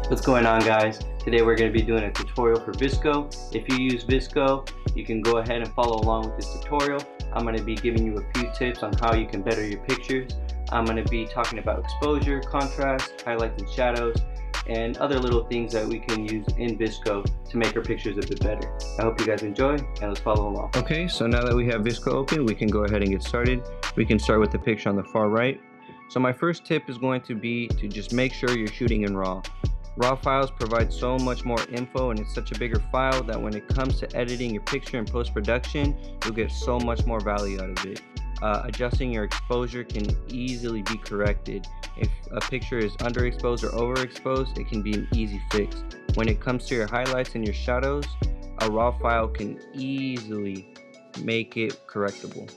What's going on, guys? Today we're going to be doing a tutorial for VSCO. If you use VSCO, you can go ahead and follow along with this tutorial. I'm going to be giving you a few tips on how you can better your pictures. I'm going to be talking about exposure, contrast, highlights and shadows, and other little things that we can use in VSCO to make our pictures a bit better. I hope you guys enjoy, and let's follow along. Okay, so now that we have VSCO open, we can go ahead and get started. We can start with the picture on the far right. So my first tip is going to be to just make sure you're shooting in RAW. RAW files provide so much more info, and it's such a bigger file that when it comes to editing your picture in post-production, you'll get so much more value out of it. Adjusting your exposure can easily be corrected. If a picture is underexposed or overexposed, it can be an easy fix. When it comes to your highlights and your shadows, a RAW file can easily make it correctable.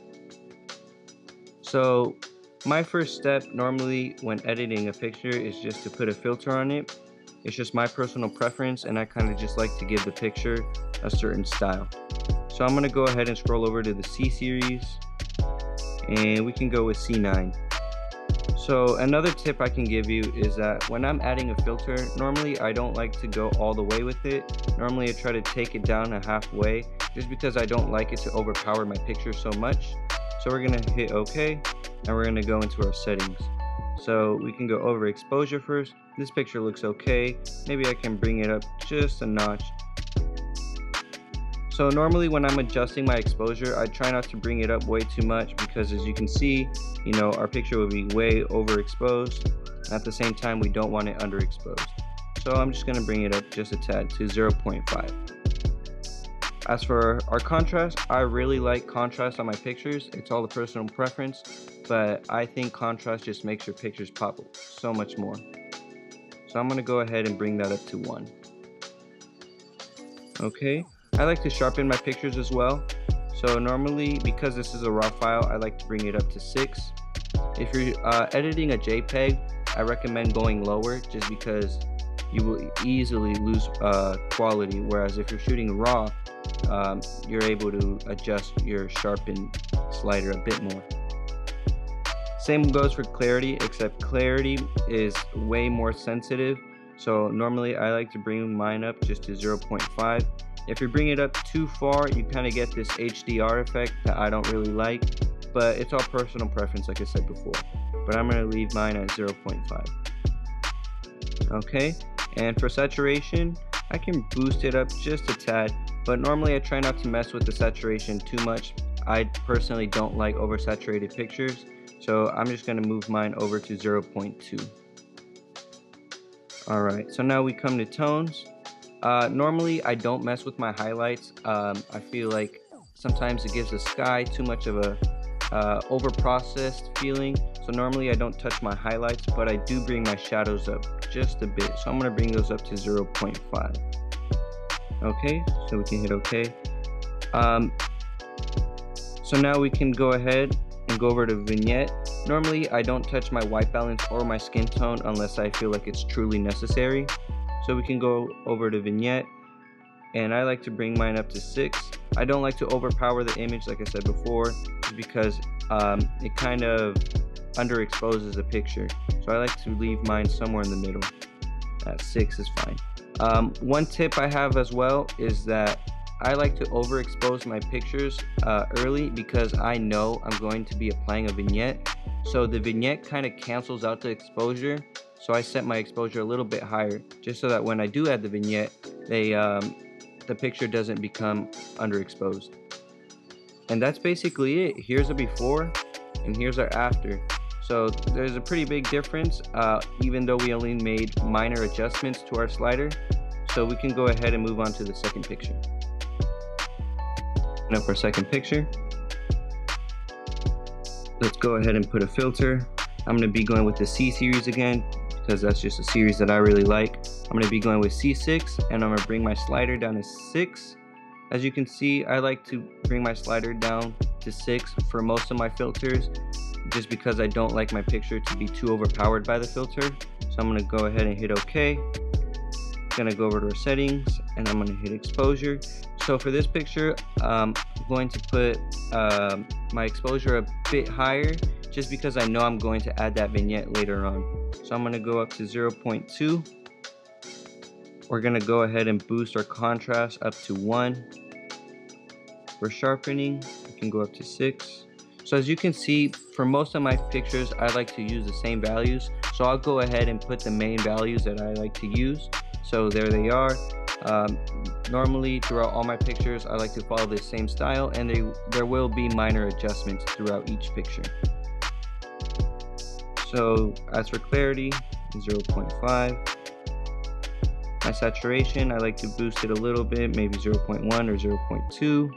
So my first step normally when editing a picture is just to put a filter on it. It's just my personal preference, and I kind of just like to give the picture a certain style. So I'm going to go ahead and scroll over to the C series, and we can go with C9. So another tip I can give you is that when I'm adding a filter, normally I don't like to go all the way with it. Normally I try to take it down a halfway, just because I don't like it to overpower my picture so much. So we're going to hit OK, and we're going to go into our settings. So we can go over exposure first. This picture looks okay. Maybe I can bring it up just a notch. So normally when I'm adjusting my exposure, I try not to bring it up way too much, because as you can see, our picture will be way overexposed. At the same time, we don't want it underexposed. So I'm just going to bring it up just a tad to 0.5. As for our contrast, I really like contrast on my pictures. It's all a personal preference, but I think contrast just makes your pictures pop so much more. So I'm going to go ahead and bring that up to 1. Okay, I like to sharpen my pictures as well. So normally, because this is a RAW file, I like to bring it up to 6. If you're editing a JPEG, I recommend going lower, just because you will easily lose quality, whereas if you're shooting RAW, you're able to adjust your sharpen slider a bit more. Same goes for clarity, except clarity is way more sensitive. So normally I like to bring mine up just to 0.5. If you bring it up too far, you kind of get this HDR effect that I don't really like, but it's all personal preference, like I said before. But I'm going to leave mine at 0.5. Okay, and for saturation, I can boost it up just a tad, but normally I try not to mess with the saturation too much. I personally don't like oversaturated pictures, so I'm just going to move mine over to 0.2. Alright, so now we come to tones. Normally I don't mess with my highlights. I feel like sometimes it gives the sky too much of a over-processed feeling. So normally I don't touch my highlights, but I do bring my shadows up just a bit. So I'm going to bring those up to 0.5. Okay, so we can hit OK. So now we can go ahead and go over to vignette. Normally I don't touch my white balance or my skin tone unless I feel like it's truly necessary. So we can go over to vignette, and I like to bring mine up to 6. I don't like to overpower the image, like I said before, because it kind of underexposes the picture. So I like to leave mine somewhere in the middle. At 6 is fine. One tip I have as well is that I like to overexpose my pictures early, because I know I'm going to be applying a vignette. So the vignette kind of cancels out the exposure. So I set my exposure a little bit higher, just so that when I do add the vignette, the picture doesn't become underexposed. And that's basically it. Here's a before and here's our after. So there's a pretty big difference, even though we only made minor adjustments to our slider. So we can go ahead and move on to the second picture. Up our second picture. Let's go ahead and put a filter. I'm going to be going with the C series again, because that's just a series that I really like. I'm going to be going with C6, and I'm going to bring my slider down to 6. As you can see, I like to bring my slider down to 6 for most of my filters, just because I don't like my picture to be too overpowered by the filter. So I'm going to go ahead and hit OK. I'm going to go over to our settings, and I'm going to hit exposure. So for this picture, I'm going to put my exposure a bit higher, just because I know I'm going to add that vignette later on. So I'm going to go up to 0.2. we're going to go ahead and boost our contrast up to 1. For sharpening, we can go up to 6. So as you can see, for most of my pictures, I like to use the same values. So I'll go ahead and put the main values that I like to use. So there they are. Normally throughout all my pictures, I like to follow the same style, and there will be minor adjustments throughout each picture. So as for clarity, 0.5. My saturation, I like to boost it a little bit, maybe 0.1 or 0.2.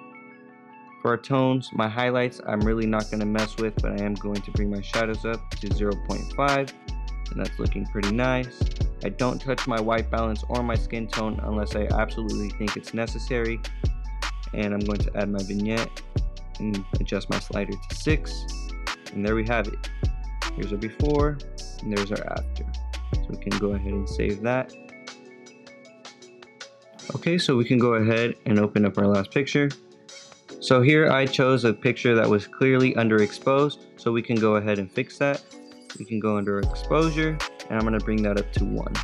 For our tones, my highlights, I'm really not going to mess with, but I am going to bring my shadows up to 0.5, and that's looking pretty nice. I don't touch my white balance or my skin tone unless I absolutely think it's necessary. And I'm going to add my vignette and adjust my slider to 6. And there we have it. Here's our before, and there's our after. So we can go ahead and save that. Okay, so we can go ahead and open up our last picture. So here I chose a picture that was clearly underexposed, so we can go ahead and fix that. We can go under exposure, and I'm going to bring that up to 1.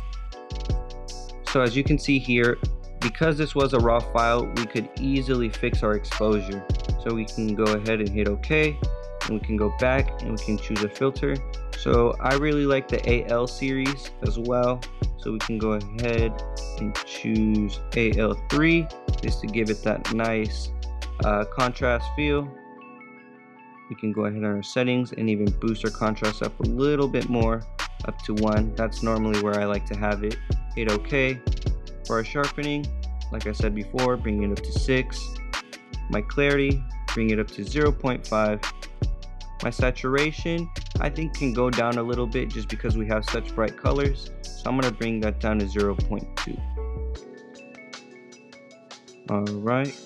So as you can see here, because this was a raw file, we could easily fix our exposure. So we can go ahead and hit OK, and we can go back and we can choose a filter. So I really like the AL series as well, so we can go ahead and choose AL3 just to give it that nice contrast feel. We can go ahead on our settings and even boost our contrast up a little bit more, up to 1. That's normally where I like to have it. Hit OK. For our sharpening, like I said before, bring it up to 6. My clarity, bring it up to 0.5. My saturation, I think can go down a little bit just because we have such bright colors. So I'm going to bring that down to 0.2. Alright.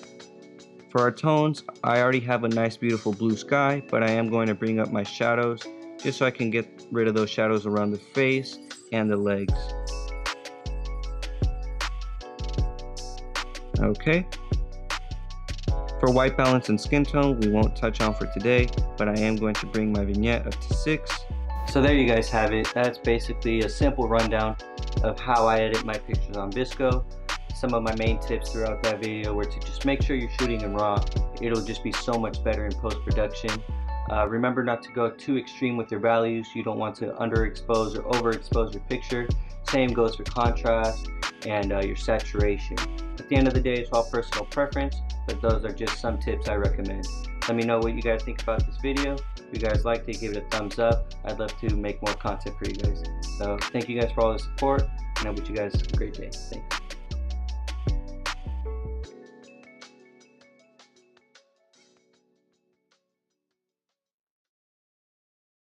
For our tones, I already have a nice beautiful blue sky, but I am going to bring up my shadows just so I can get rid of those shadows around the face and the legs. Okay. For white balance and skin tone, we won't touch on for today, but I am going to bring my vignette up to 6. So there you guys have it. That's basically a simple rundown of how I edit my pictures on VSCO. Some of my main tips throughout that video were to just make sure you're shooting in RAW. It'll just be so much better in post-production. Remember not to go too extreme with your values. You don't want to underexpose or overexpose your picture. Same goes for contrast and your saturation. At the end of the day, it's all personal preference, but those are just some tips I recommend. Let me know what you guys think about this video. If you guys liked it, give it a thumbs up. I'd love to make more content for you guys. So thank you guys for all the support, and I wish you guys a great day. Thanks.